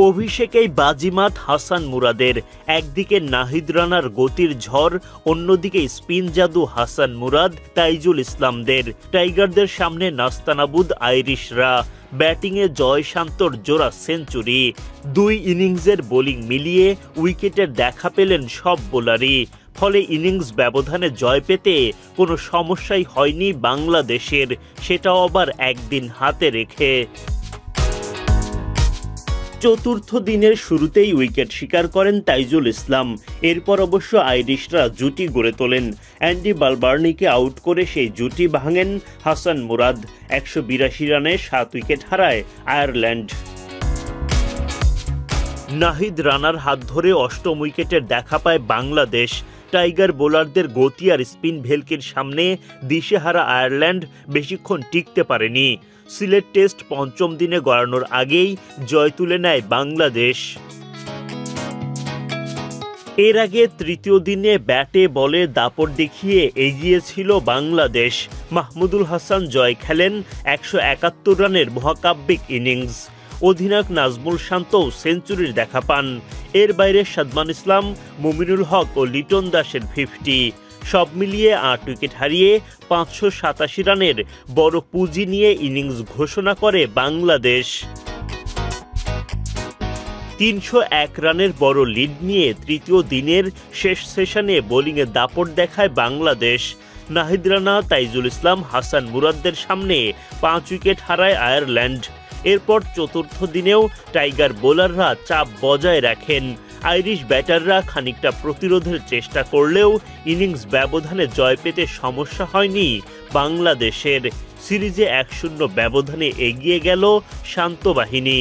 অভিষেকেই বাজিমাত হাসান মুরাদের। একদিকে নাহিদ রানার গতির ঝড়, অন্যদিকে স্পিন জাদু হাসান মুরাদ, তাইজুল ইসলামদের। টাইগারদের সামনে নাস্তানাবুদ আইরিশরা। ব্যাটিংয়ে জয়শান্তর জোড়া সেঞ্চুরি। 2 ইনিংসের বোলিং মিলিয়ে উইকেটের দেখা পেলেন সব বোলারই। ফলে ইনিংস ব্যবধানে জয় পেতে কোনো সমস্যাই হয়নি বাংলাদেশের, সেটাও আবার একদিন হাতে রেখে। চতুর্থ দিনের শুরুতেই উইকেট শিকার করেন তাইজুল ইসলাম। এরপর অবশ্য আইরিশরা জুটি গড়ে তোলেন। অ্যান্ডি বালবার্নিকে আউট করে সেই জুটি ভাঙেন হাসান মুরাদ। 182 রানে 7 উইকেট হারায় আয়ারল্যান্ড। নাহিদ রানার হাত ধরে অষ্টম উইকেটের দেখা পায় বাংলাদেশ। টাইগার বোলারদের গতি আর স্পিন ভেলকির সামনে দিশেহারা আয়ারল্যান্ড বেশিক্ষণ টিকতে পারেনি। সিলেট টেস্ট পঞ্চম দিনে গড়ানোর আগেই জয় তুলে নেয় বাংলাদেশ। এর আগে তৃতীয় দিনে ব্যাটে বলে দাপট দেখিয়ে এগিয়েছিল বাংলাদেশ। মাহমুদুল হাসান জয় খেলেন 171 রানের মহাকাব্যিক ইনিংস। অধিনায়ক নাজমুল শান্তও সেঞ্চুরির দেখা পান। এর বাইরে সাদমান ইসলাম, মুমিনুল হক ও লিটন দাসের 50। সব মিলিয়ে 8 উইকেট হারিয়ে 587 রানের বড় পুঁজি নিয়ে ইনিংস ঘোষণা করে বাংলাদেশ। 301 রানের বড় লিড নিয়ে তৃতীয় দিনের শেষ সেশনে বোলিংয়ে দাপট দেখায় বাংলাদেশ। নাহিদ রানা, তাইজুল ইসলাম, হাসান মুরাদদের সামনে 5 উইকেট হারায় আয়ারল্যান্ড। এরপর চতুর্থ দিনেও টাইগার বোলাররা চাপ বজায় রাখেন। আইরিশ ব্যাটাররা খানিকটা প্রতিরোধের চেষ্টা করলেও ইনিংস ব্যবধানে জয় পেতে সমস্যা হয়নি বাংলাদেশের। সিরিজে 1-0 ব্যবধানে এগিয়ে গেল শান্ত বাহিনী।